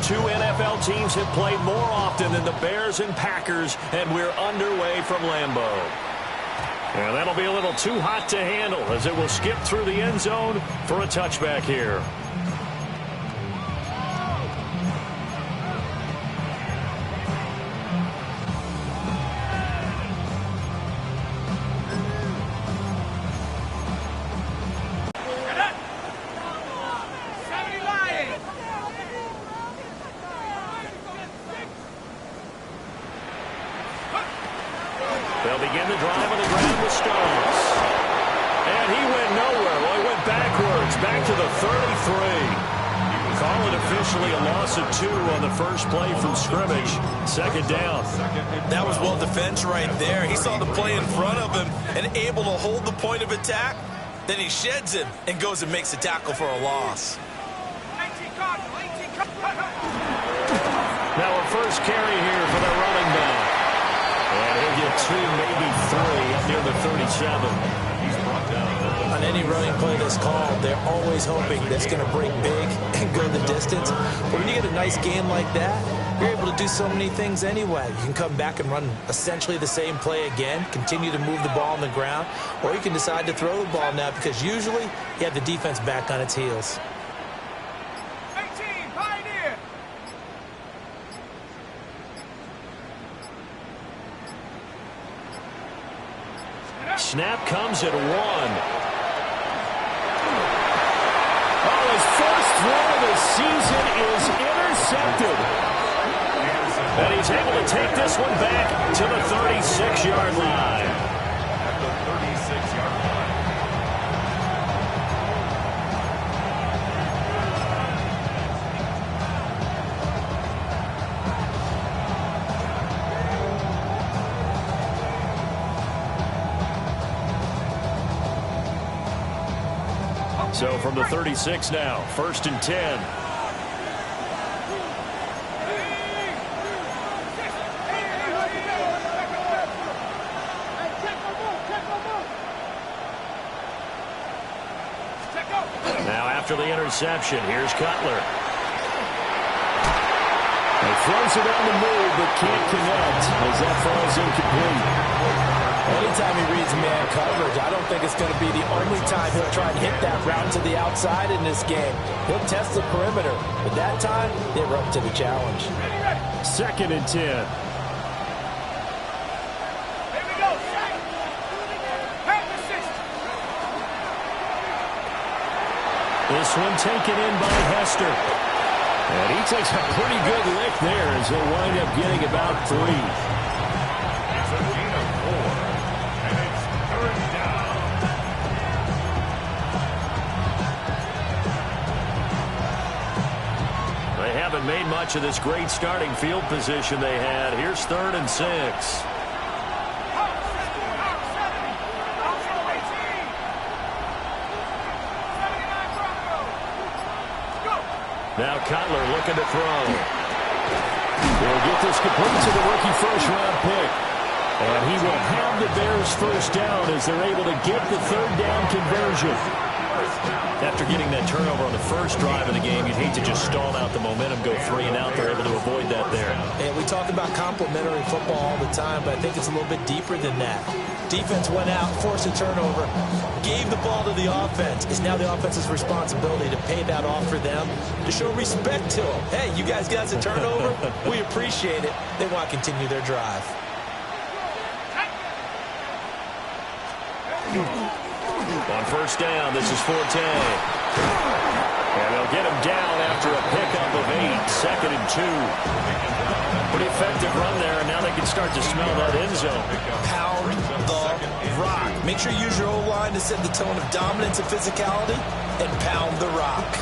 two NFL teams have played more often than the Bears and Packers, and we're underway from Lambeau. And that'll be a little too hot to handle as it will skip through the end zone for a touchback here. They'll begin the drive on the ground with Stones. And he went nowhere. Well, he went backwards, back to the 33. Call it officially a loss of 2 on the first play from scrimmage. Second down. That was well defense right there. He saw the play in front of him and able to hold the point of attack. Then he sheds him and goes and makes a tackle for a loss. Now a first carry here for the running back. And he'll get 2, maybe 3 up near the 37. On any running play that's called, they're always hoping that's going to break big and go the distance. But when you get a nice game like that, you're able to do so many things anyway. You can come back and run essentially the same play again, continue to move the ball on the ground, or you can decide to throw the ball now because usually you have the defense back on its heels. Snap comes at 1. Oh, his first throw of the season is intercepted. And he's able to take this one back to the 36-yard line. At the 36-yard line. So from the 36 now, 1st and 10. Now after the interception, here's Cutler. He throws it on the move but can't connect as that falls incomplete. Anytime he reads man coverage, I don't think it's going to be the only time he'll try and hit that route to the outside in this game. He'll test the perimeter, but that time, they were up to the challenge. 2nd and 10. This one taken in by Hester. And he takes a pretty good lick there as he'll wind up getting about 3. It's a gain of 4. And it's 3rd down. They haven't made much of this great starting field position they had. Here's 3rd and 6. Now Cutler looking to throw. He'll get this complete to the rookie first-round pick. And he will have the Bears first down as they're able to get the 3rd down conversion. After getting that turnover on the first drive of the game, you'd hate to just stall out the momentum, go 3 and out. They're able to avoid that there. And we talk about complementary football all the time, but I think it's a little bit deeper than that. Defense went out, forced a turnover, gave the ball to the offense. It's now the offense's responsibility to pay that off for them, to show respect to them. Hey, you guys got a turnover? We appreciate it. They want to continue their drive. On first down, this is Forte. And they'll get him down after a pickup of 8, 2nd and 2. Pretty effective run there, and now they can start to smell that end zone. Pound the rock. Make sure you use your O-line to set the tone of dominance and physicality, and pound the rock.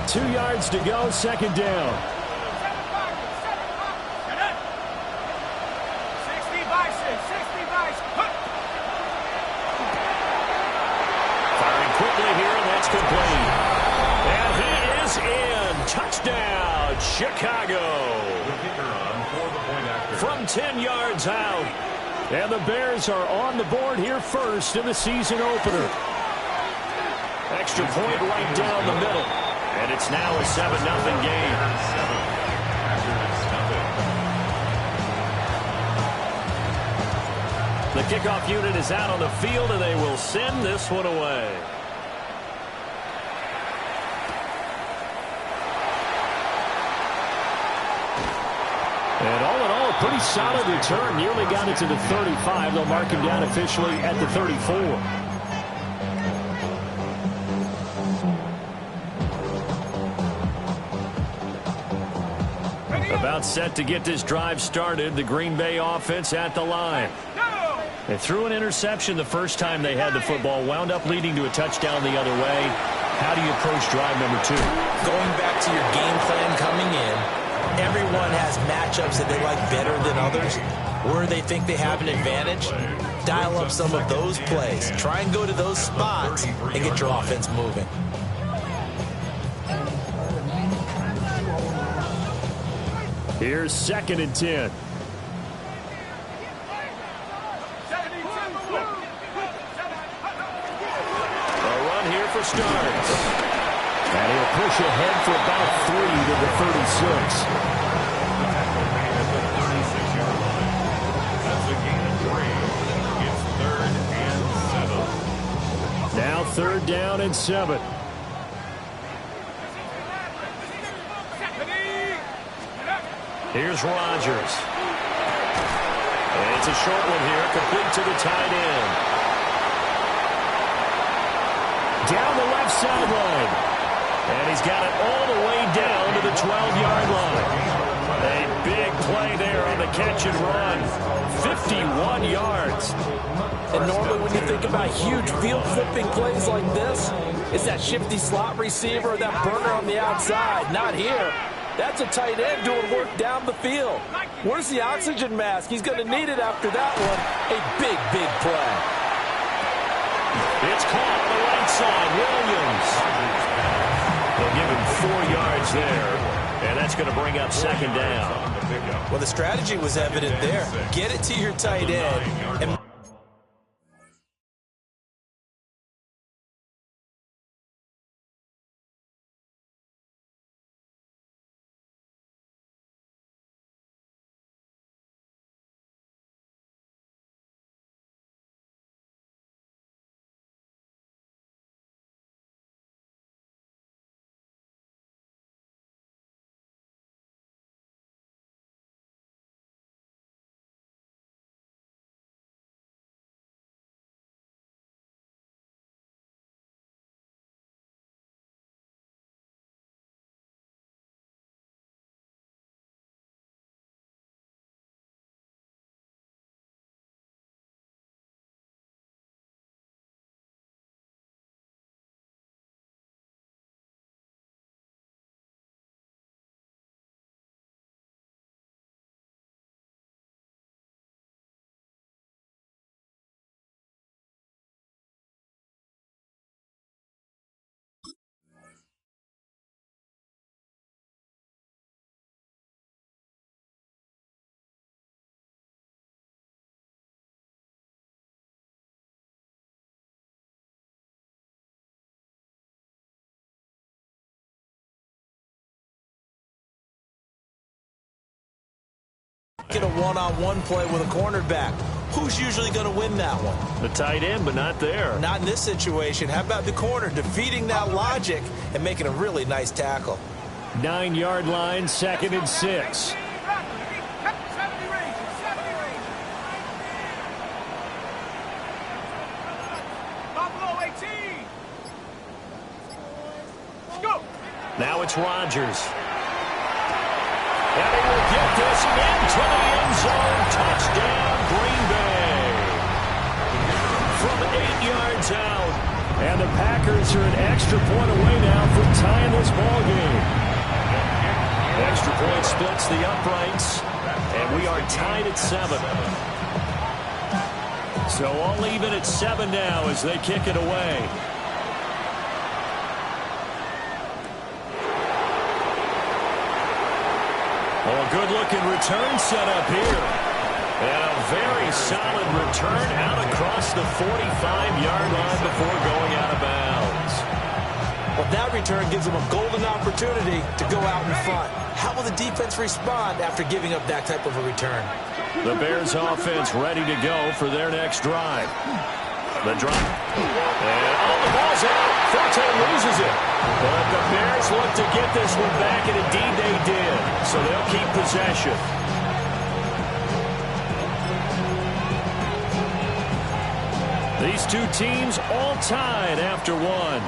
2 yards to go, 2nd down. Complete. And he is in. Touchdown, Chicago. From 10 yards out. And the Bears are on the board here first in the season opener. Extra point right down the middle. And it's now a 7-0 game. The kickoff unit is out on the field, and they will send this one away. And all in all, a pretty solid return. Nearly got it to the 35. They'll mark him down officially at the 34. About set to get this drive started. The Green Bay offense at the line. They threw an interception the first time they had the football, wound up leading to a touchdown the other way. How do you approach drive number 2? Going back to your game plan coming in, everyone has matchups that they like better than others. Where they think they have an advantage, dial up some of those plays. Try and go to those spots and get your offense moving. Here's 2nd and 10. For starts. And he'll push ahead for about 3 to the 36. Now 3rd down and 7. Here's Rodgers. And it's a short one here, complete to the tight end. Down the left sideline. And he's got it all the way down to the 12-yard line. A big play there on the catch and run. 51 yards. And normally when you think about huge field flipping plays like this, it's that shifty slot receiver or that burner on the outside. Not here. That's a tight end doing work down the field. Where's the oxygen mask? He's going to need it after that one. A big, big play. It's caught on the right side. Williams. They'll give him 4 yards there. And that's going to bring up 2nd down. Well, the strategy was evident there. Get it to your tight end. And get a one-on-one play with a cornerback. Who's usually going to win that one? The tight end, but not there. Not in this situation. How about the corner defeating that logic and making a really nice tackle? 9-yard line, 2nd and 6. Now it's Rodgers. And he will get this into the end zone. Touchdown, Green Bay. From 8 yards out. And the Packers are an extra point away now from tying this ball game. Extra point splits the uprights. And we are tied at 7. So all even at 7 now as they kick it away. Oh, good-looking return set up here. And a very solid return out across the 45-yard line before going out of bounds. Well, that return gives them a golden opportunity to go out in front. How will the defense respond after giving up that type of a return? The Bears offense ready to go for their next drive. The drop. And the ball's out. Forte loses it. But the Bears look to get this one back, and indeed they did. So they'll keep possession. These two teams all tied after one.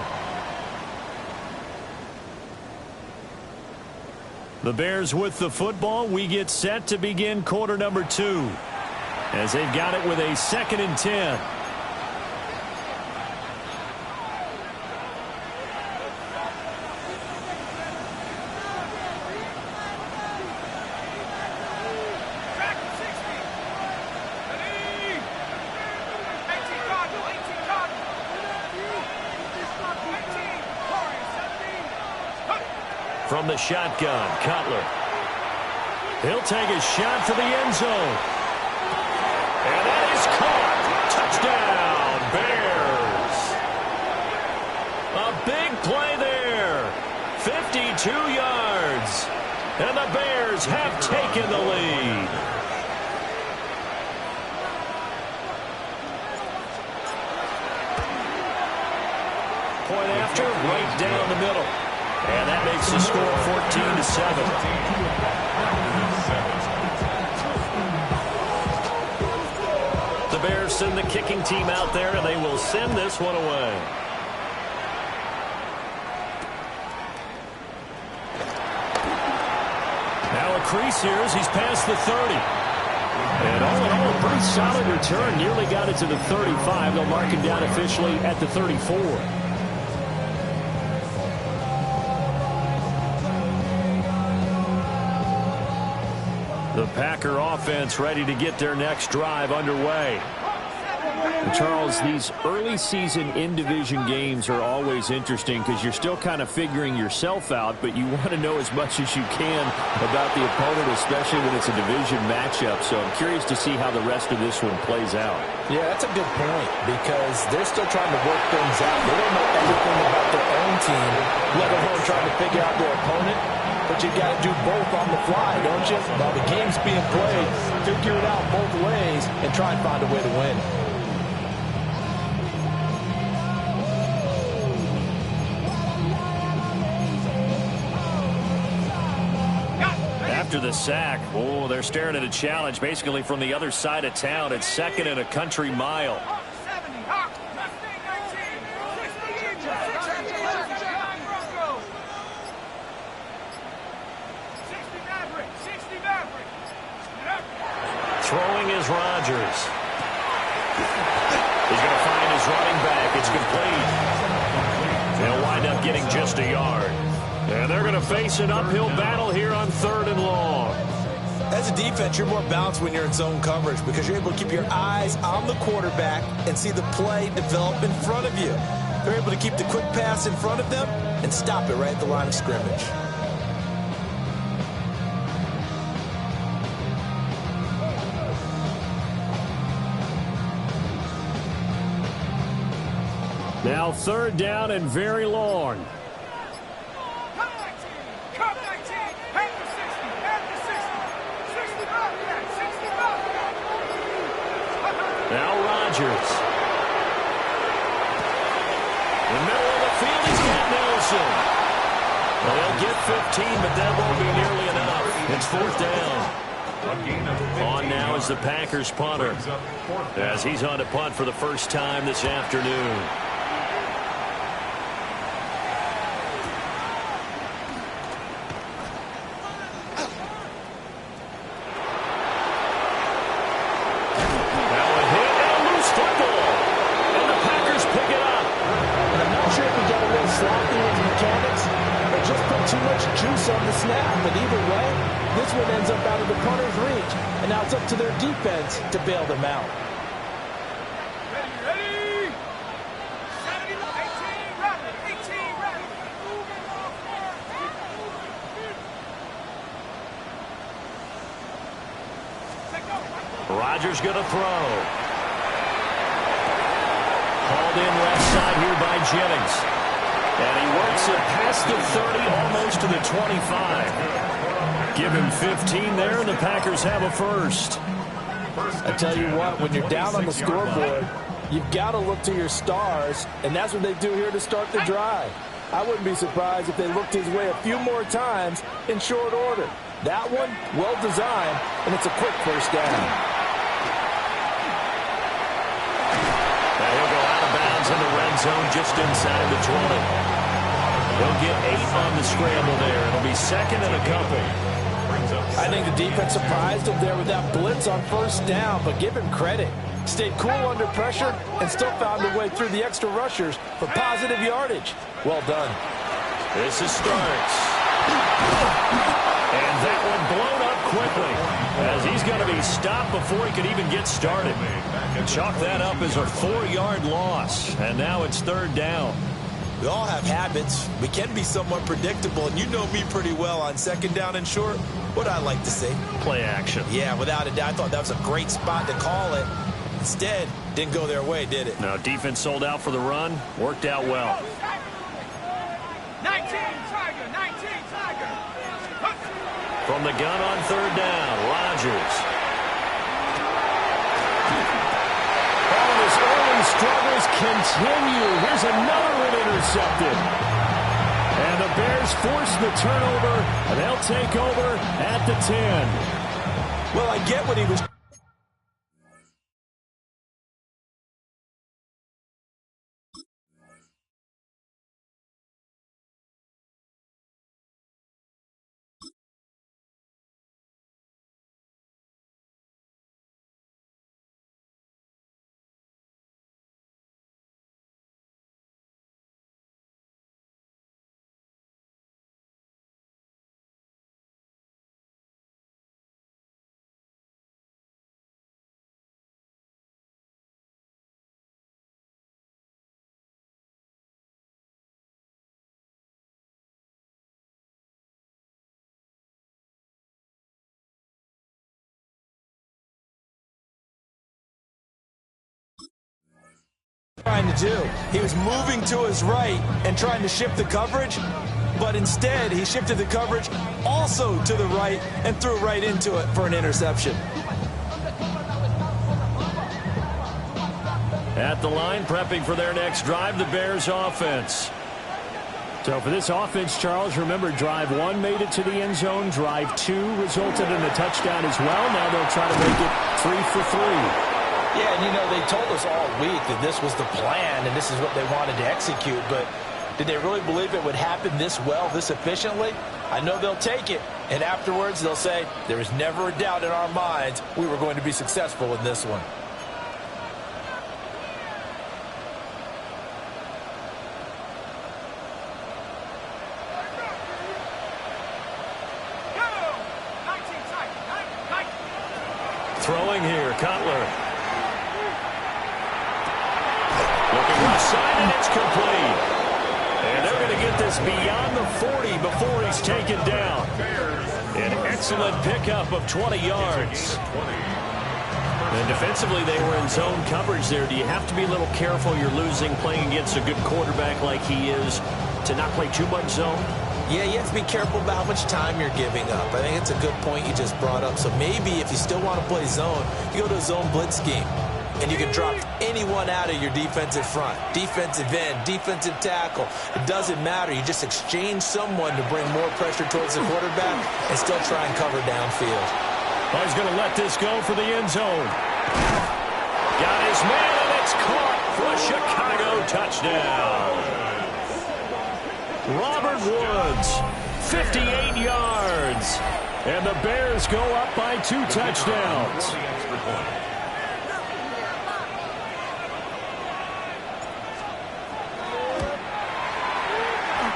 The Bears with the football. We get set to begin quarter number 2. As they've got it with a 2nd and 10. From the shotgun, Cutler. He'll take a shot for the end zone. And that is caught. Touchdown, Bears. A big play there. 52 yards. And the Bears have taken the lead. Point after, right down the middle. And that makes the score 14-7. The Bears send the kicking team out there, and they will send this one away. Now a crease here as he's past the 30. And all in all, a pretty solid return. Nearly got it to the 35. They'll mark him down officially at the 34. The Packer offense ready to get their next drive underway. And Charles, these early season in-division games are always interesting because you're still kind of figuring yourself out, but you want to know as much as you can about the opponent, especially when it's a division matchup. So I'm curious to see how the rest of this one plays out. Yeah, that's a good point because they're still trying to work things out. They don't know everything about their own team, let alone trying to figure out their opponent. But you got to do both on the fly, don't you? While the game's being played, figure it out both ways and try and find a way to win. After the sack, oh, they're staring at a challenge basically from the other side of town. It's 2nd and a country mile. Throwing is Rodgers. He's going to find his running back. It's complete. They'll wind up getting just a yard. And they're going to face an uphill battle here on 3rd and long. As a defense, you're more balanced when you're in zone coverage because you're able to keep your eyes on the quarterback and see the play develop in front of you. They're able to keep the quick pass in front of them and stop it right at the line of scrimmage. Now 3rd down and very long. Now Rodgers. In the middle of the field, he's got Nelson. Well, they'll get 15, but that won't be nearly enough. It's 4th down. On now is the Packers punter, as he's on to punt for the first time this afternoon. On the snap, but either way, this one ends up out of the punter's reach, and now it's up to their defense to bail them out. Ready. 18 ready. Rodgers going to throw. Called in left side here by Jennings. And he works it past the 30, almost to the 25. Give him 15 there, and the Packers have a first. I tell you what, when you're down on the scoreboard, you've got to look to your stars, and that's what they do here to start the drive. I wouldn't be surprised if they looked his way a few more times in short order. That one, well designed, and it's a quick first down. Now he'll go out of bounds in the red zone just inside the 20. He'll get 8 on the scramble there. It'll be second and a couple. I think the defense surprised him there with that blitz on first down, but give him credit. Stayed cool under pressure and still found a way through the extra rushers for positive yardage. Well done. This is Starks. And that one blown up quickly as he's going to be stopped before he could even get started. Chalk that up as a 4-yard loss, and now it's third down. We all have habits. We can be somewhat predictable, and you know me pretty well on second down and short. What I like to see? Play action. Yeah, without a doubt. I thought that was a great spot to call it. Instead, didn't go their way, did it? No, defense sold out for the run. Worked out well. 19 Tiger, 19 Tiger. From the gun on third down, Rodgers. His early struggles continue. Here's another one intercepted. And the Bears force the turnover, and they'll take over at the 10. Well, I get what he was. Trying to do. He was moving to his right and trying to shift the coverage, but instead he shifted the coverage also to the right and threw right into it for an interception. At the line, prepping for their next drive, the Bears offense. So for this offense, Charles, remember drive 1 made it to the end zone. Drive 2 resulted in a touchdown as well. Now they'll try to make it 3 for 3. Yeah, and you know, they told us all week that this was the plan and this is what they wanted to execute, but did they really believe it would happen this well, this efficiently? I know they'll take it, and afterwards they'll say, there was never a doubt in our minds we were going to be successful in this one. Throwing here, Cutler. Looking left side, and it's complete. And they're going to get this beyond the 40 before he's taken down. An excellent pickup of 20 yards. And defensively, they were in zone coverage there. Do you have to be a little careful? You're losing, playing against a good quarterback like he is, to not play too much zone? Yeah, you have to be careful about how much time you're giving up. I think it's a good point you just brought up. So maybe if you still want to play zone, you go to a zone blitz scheme. And you can drop anyone out of your defensive front. Defensive end, defensive tackle. It doesn't matter. You just exchange someone to bring more pressure towards the quarterback and still try and cover downfield. Oh, he's going to let this go for the end zone. Got his man, and it's caught for a Chicago touchdown. Robert Woods, 58 yards. And the Bears go up by 2 touchdowns.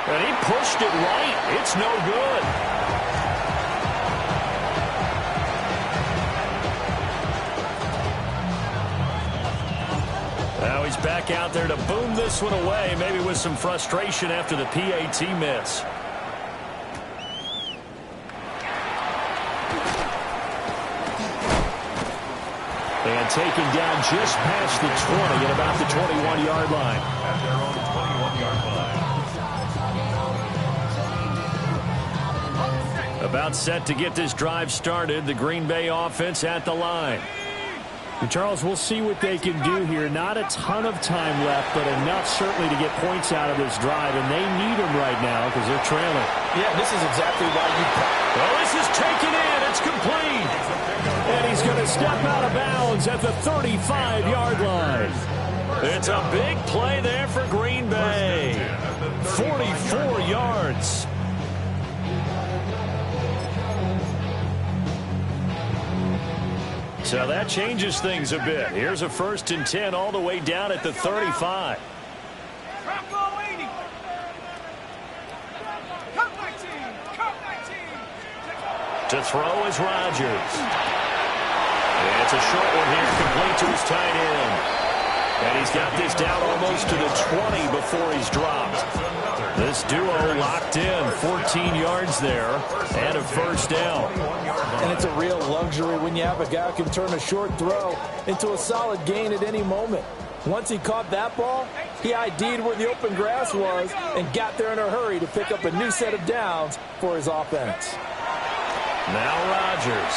And he pushed it right. It's no good. Now he's back out there to boom this one away, maybe with some frustration after the PAT miss. And taken down just past the 20 at about the 21-yard line. At their own 21-yard line. About set to get this drive started. The Green Bay offense at the line. And Charles, we'll see what they can do here. Not a ton of time left, but enough certainly to get points out of this drive, and they need them right now because they're trailing. Yeah, this is exactly why you... Well, this is taken in. It's complete. And he's going to step out of bounds at the 35-yard line. It's a big play there for Green Bay. 44 yards. So that changes things a bit. Here's a 1st and 10 all the way down at the 35. To throw is Rodgers. And it's a short one here, complete to his tight end. And he's got this down almost to the 20 before he's dropped. This duo locked in, 14 yards there, and a 1st down. And it's a real luxury when you have a guy who can turn a short throw into a solid gain at any moment. Once he caught that ball, he ID'd where the open grass was and got there in a hurry to pick up a new set of downs for his offense. Now Rodgers.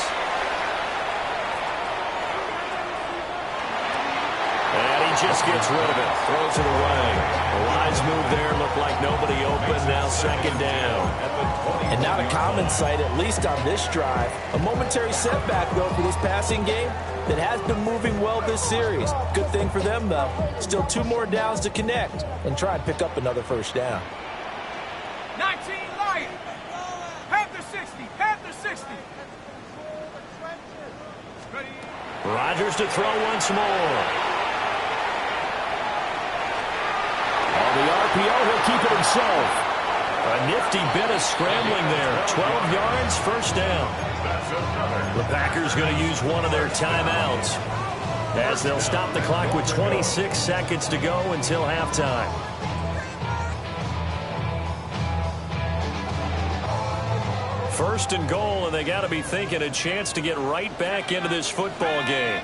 And he just gets rid of it. Throws it away. A wise move there. Looked like nobody open. Now 2nd down. And not a common sight, at least on this drive. A momentary setback, though, for this passing game that has been moving well this series. Good thing for them, though. Still 2 more downs to connect and try and pick up another 1st down. 19 Lions. Panther 60. Panther 60. Rodgers to throw once more. On the RPO, he'll keep it himself. A nifty bit of scrambling there. 12 yards, 1st down. The Packers going to use one of their timeouts as they'll stop the clock with 26 seconds to go until halftime. First and goal, and they got to be thinking a chance to get right back into this football game.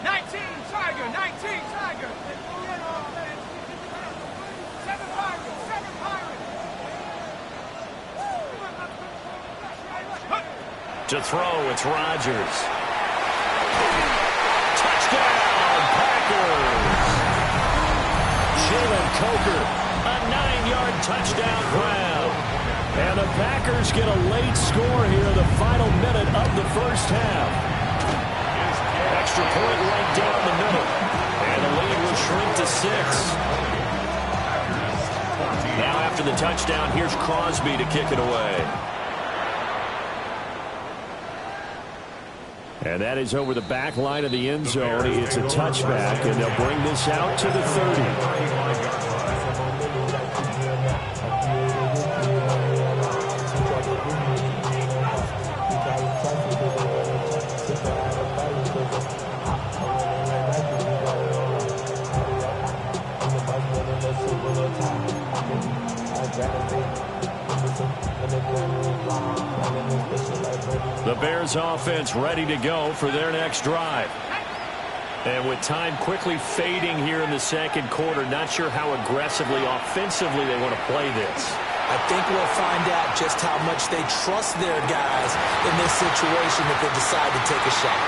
19 Tiger. 19 Tiger. 7 Pirates. 7 Pirates. To throw, it's Rodgers. Touchdown, Packers! Jalen Coker, a 9-yard touchdown grab. And the Packers get a late score here in the final minute of the 1st half. Extra point right down the middle. And the lead will shrink to 6. Now after the touchdown, here's Crosby to kick it away. And that is over the back line of the end zone. It's a touchback, and they'll bring this out to the 30. The Bears offense ready to go for their next drive. And with time quickly fading here in the 2nd quarter, not sure how aggressively, offensively they want to play this. I think we'll find out just how much they trust their guys in this situation if they decide to take a shot.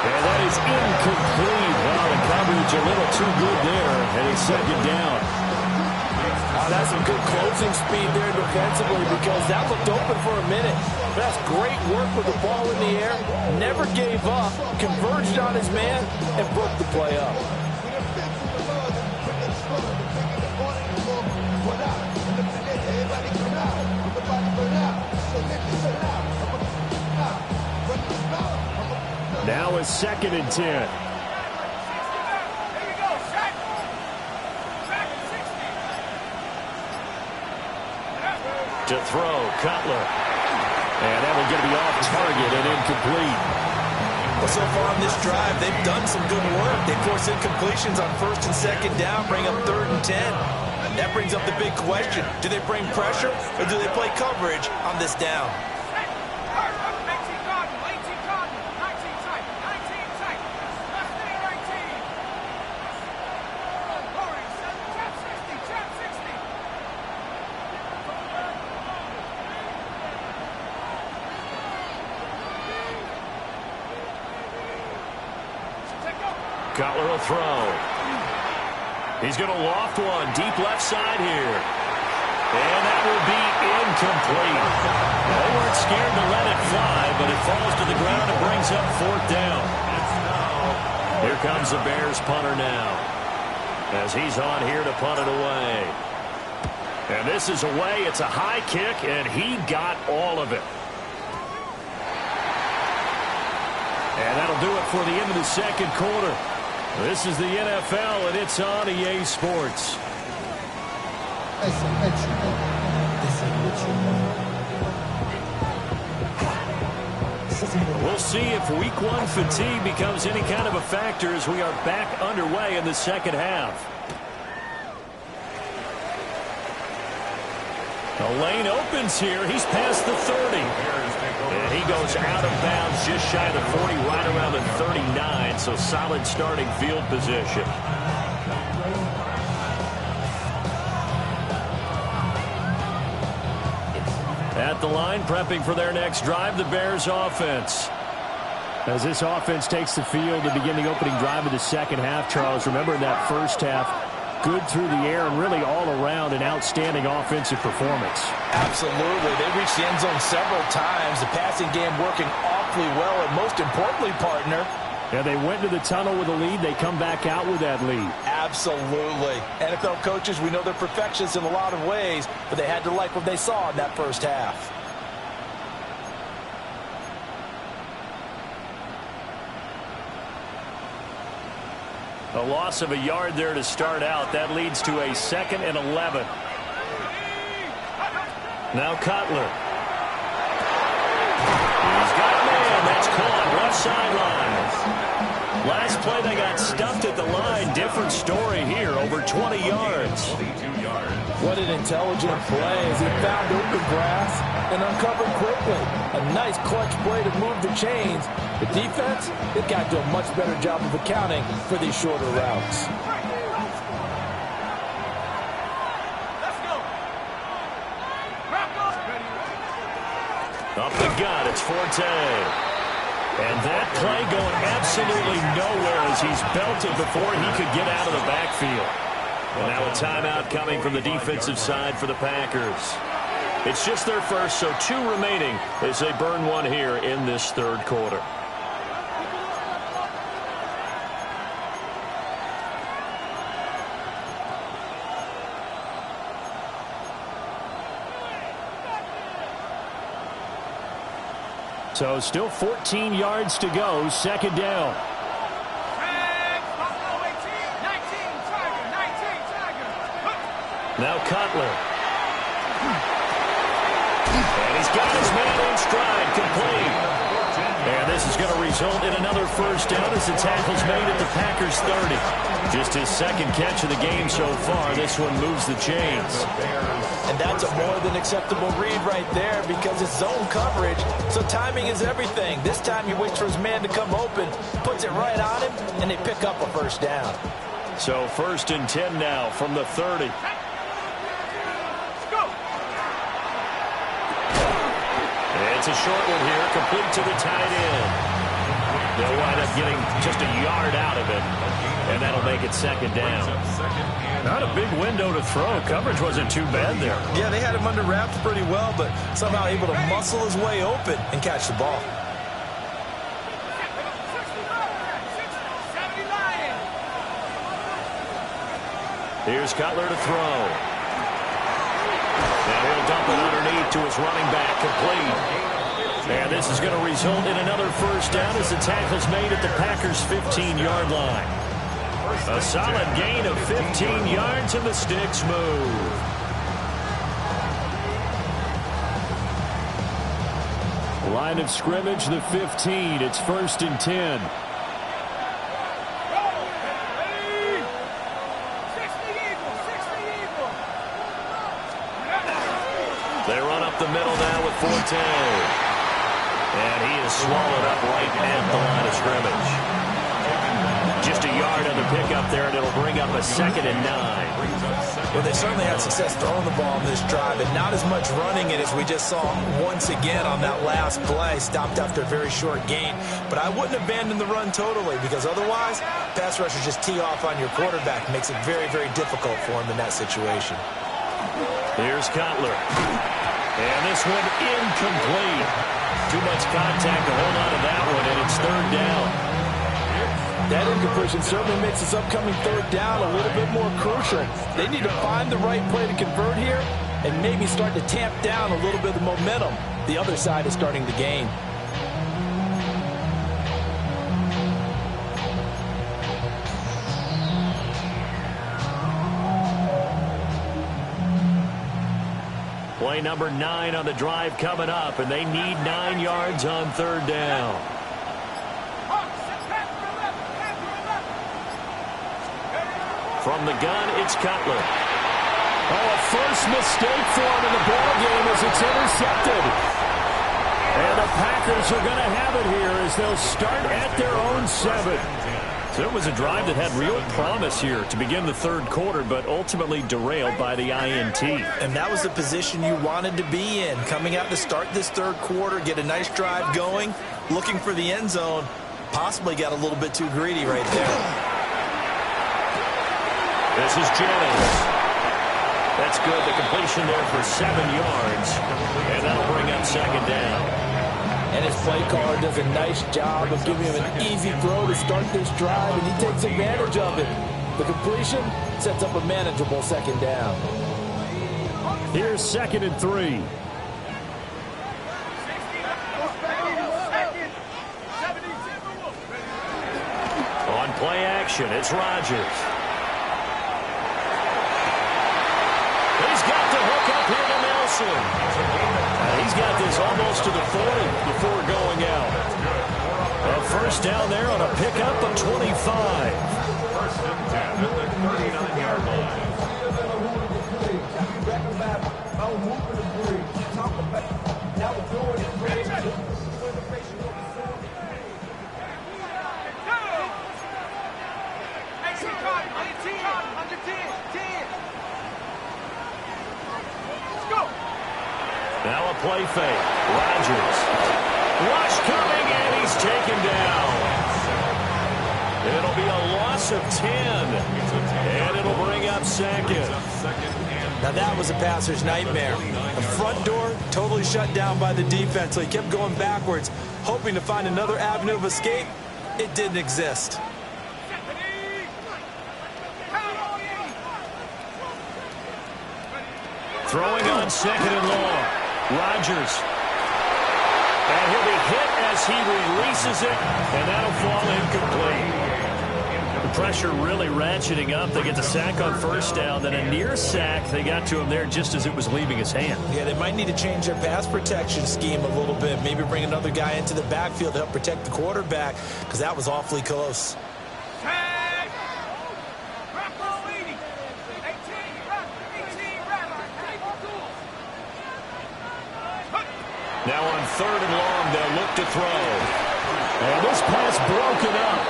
And that is incomplete. Well, the coverage a little too good there, and it's 2nd down. That's some good closing speed there defensively because that looked open for a minute. That's great work with the ball in the air. Never gave up, converged on his man, and broke the play up. Now it's 2nd and 10. To throw, Cutler. And that will get to be off target and incomplete. Well, so far on this drive, they've done some good work. They force incompletions on 1st and 2nd down, bring up 3rd and 10. That brings up the big question. Do they bring pressure or do they play coverage on this down? Cutler will throw. He's going to loft one deep left side here. And that will be incomplete. They weren't scared to let it fly, but it falls to the ground and brings up 4th down. Here comes the Bears punter now, as he's on here to punt it away. And this is away. It's a high kick, and he got all of it. And that'll do it for the end of the second quarter. This is the NFL, and it's on EA Sports. We'll see if Week 1 fatigue becomes any kind of a factor as we are back underway in the second half. The lane opens here. He's past the 30. And he goes out of bounds just shy of the 40, right around the 39. So solid starting field position. At the line, prepping for their next drive, the Bears offense. As this offense takes the field to begin the opening drive of the second half, Charles, remember in that first half, good through the air and really all around an outstanding offensive performance. Absolutely. They reached the end zone several times. The passing game working awfully well, and most importantly, partner, yeah, they went to the tunnel with a lead. They come back out with that lead. Absolutely. NFL coaches, we know they're perfectionists in a lot of ways, but they had to like what they saw in that first half. A loss of a yard there to start out. That leads to a 2nd and 11. Now Cutler. He's got a man. That's caught. Left sideline. Last play they got stuffed at the line. Different story here. Over 20 yards. What an intelligent play as he found open grass and uncovered quickly. A nice clutch play to move the chains. The defense, they've got to do a much better job of accounting for these shorter routes. Up the gut, it's Forte. And that play going absolutely nowhere as he's belted before he could get out of the backfield. And now a timeout coming from the defensive side for the Packers. It's just their first, so 2 remaining as they burn one here in this third quarter. So still 14 yards to go, 2nd down. Now Cutler. And he's got his man in stride, complete. And this is going to result in another first down as the tackle's made at the Packers' 30. Just his 2nd catch of the game so far. This one moves the chains. And that's a more than acceptable read right there because it's zone coverage, so timing is everything. This time he waits for his man to come open, puts it right on him, and they pick up a first down. So 1st and 10 now from the 30. It's a short one here, complete to the tight end. They'll wind up getting just a yard out of it, and that'll make it 2nd down. Not a big window to throw. Coverage wasn't too bad there. Yeah, they had him under wraps pretty well, but somehow able to muscle his way open and catch the ball. Here's Cutler to throw. Now he'll dump it underneath to his running back, complete. And this is going to result in another first down as the tackle's made at the Packers' 15-yard line. A solid gain of 15 yards and the sticks move. Line of scrimmage, the 15. It's 1st and 10. They run up the middle now with Forte. And he is swallowed up right at the line of scrimmage. Just a yard on the pickup there, and it'll bring up a 2nd and 9. Well, they certainly had success throwing the ball on this drive, and not as much running it as we just saw once again on that last play. Stopped after a very short gain. But I wouldn't abandon the run totally, because otherwise, pass rushers just tee off on your quarterback. Makes it very, very difficult for him in that situation. Here's Cutler. And this one incomplete. Too much contact to hold on to that one, and it's 3rd down. That incompletion certainly makes this upcoming 3rd down a little bit more crucial. They need to find the right play to convert here and maybe start to tamp down a little bit of the momentum the other side is starting to gain. Play number 9 on the drive coming up, and they need 9 yards on 3rd down. From the gun, it's Cutler. Oh, a first mistake for him in the ballgame as it's intercepted. And the Packers are going to have it here as they'll start at their own 7. So it was a drive that had real promise here to begin the 3rd quarter, but ultimately derailed by the INT. And that was the position you wanted to be in. Coming out to start this 3rd quarter, get a nice drive going, looking for the end zone. Possibly got a little bit too greedy right there. This is Jennings. That's good. The completion there for 7 yards. And that'll bring up 2nd down. And his play caller does a nice job of giving him an easy throw to start this drive, and he takes advantage of it. The completion sets up a manageable 2nd down. Here's 2nd and 3. On play action, it's Rodgers. He's got the hook up here to Nelson. He's got this almost to the 40 before going out. A 1st down there on a pickup of 25. 1st and 10 at the 39-yard line. Now a play fake. Rodgers. Rush coming, and he's taken down. It'll be a loss of 10. And it'll bring up 2nd. Now that was a passer's nightmare. The front door totally shut down by the defense, so he kept going backwards, hoping to find another avenue of escape. It didn't exist. Throwing on 2nd and long. Rodgers. And he'll be hit as he releases it, and that'll fall incomplete. The pressure really ratcheting up. They get the sack on 1st down, then a near sack. They got to him there just as it was leaving his hand. Yeah, they might need to change their pass protection scheme a little bit. Maybe bring another guy into the backfield to help protect the quarterback, because that was awfully close. Now on 3rd and long, they'll look to throw. And this pass broken up.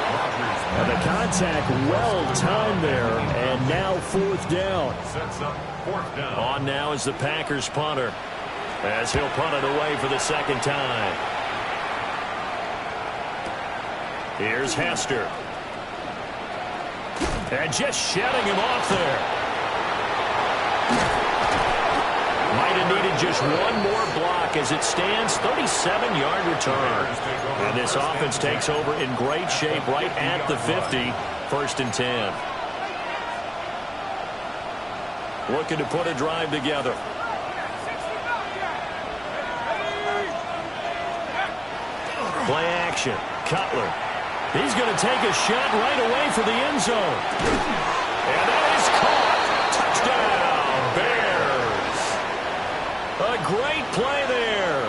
And the contact well timed there. And now 4th down. Sets up 4th down. On now is the Packers punter, as he'll punt it away for the 2nd time. Here's Hester. And just shutting him off there. Might have needed just one more block as it stands. 37-yard return. And this offense takes over in great shape right at the 50. 1st and 10. Looking to put a drive together. Play action. Cutler. He's going to take a shot right away for the end zone. And that is caught. Touchdown, Bears. A great play there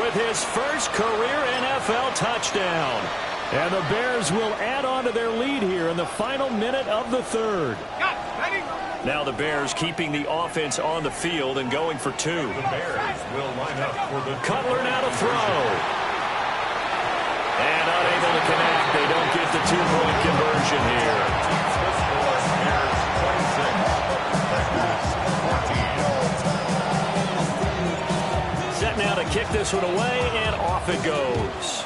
with his first career NFL touchdown. And the Bears will add on to their lead here in the final minute of the 3rd. Now the Bears keeping the offense on the field and going for 2. The Bears will line up for the Cutler now to throw. And unable to connect. They don't get the 2-point conversion here. this one away, and off it goes.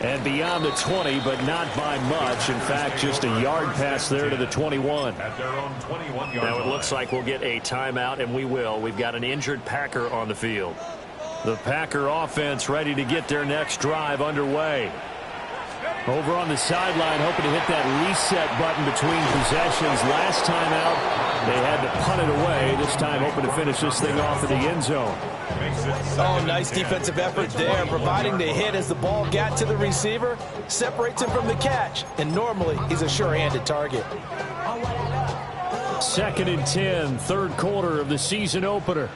And beyond the 20, but not by much. In fact, just a yard pass there to the 21. At their own 21-yard Now it line. looks like we'll get a timeout, and we will. We've got an injured Packer on the field. The Packer offense ready to get their next drive underway. Over on the sideline, hoping to hit that reset button between possessions. Last time out, they had to punt it away. This time, hoping to finish this thing off at the end zone. Oh, nice defensive effort there, providing the hit as the ball got to the receiver, separates him from the catch, and normally he's a sure-handed target. 2nd and 10, third quarter of the season opener.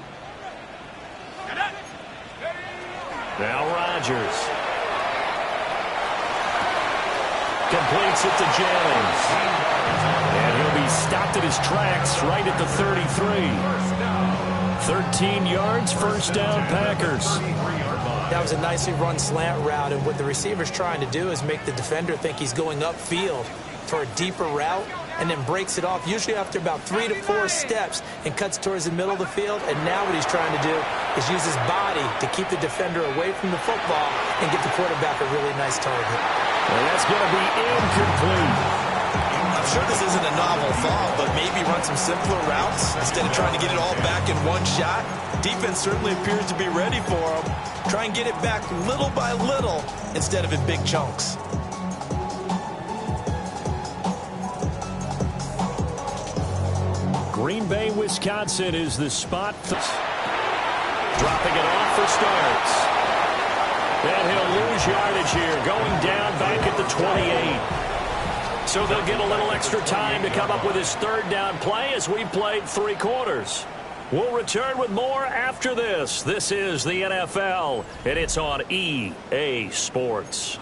Now Rodgers. Completes it to Jennings. And he'll be stopped at his tracks right at the 33. 13 yards, first down, Packers. That was a nicely run slant route, and what the receiver's trying to do is make the defender think he's going upfield for a deeper route, and then breaks it off, usually after about 3 to 4 steps, and cuts towards the middle of the field. And now what he's trying to do is use his body to keep the defender away from the football and give the quarterback a really nice target. And that's going to be incomplete. I'm sure this isn't a novel thought, but maybe run some simpler routes instead of trying to get it all back in one shot. Defense certainly appears to be ready for him. Try and get it back little by little instead of in big chunks. Green Bay, Wisconsin is the spot. Dropping it off for starts. And he'll lose yardage here, going down back at the 28. So they'll get a little extra time to come up with his third down play as we played 3 quarters. We'll return with more after this. This is the NFL, and it's on EA Sports.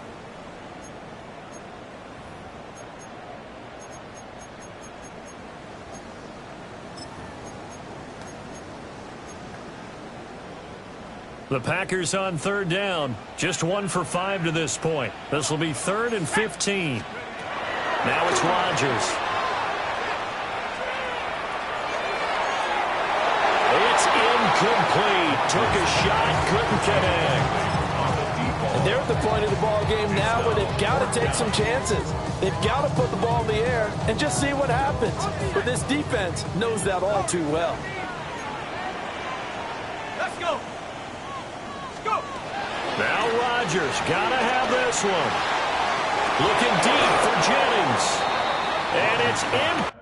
The Packers on third down. Just 1 for 5 to this point. This will be 3rd and 15. Now it's Rodgers. It's incomplete. Took a shot, couldn't connect. And they're at the point of the ball game now where they've got to take some chances. They've got to put the ball in the air and just see what happens. But this defense knows that all too well. Let's go. Now Rodgers, gotta have this one. Looking deep for Jennings. And it's in.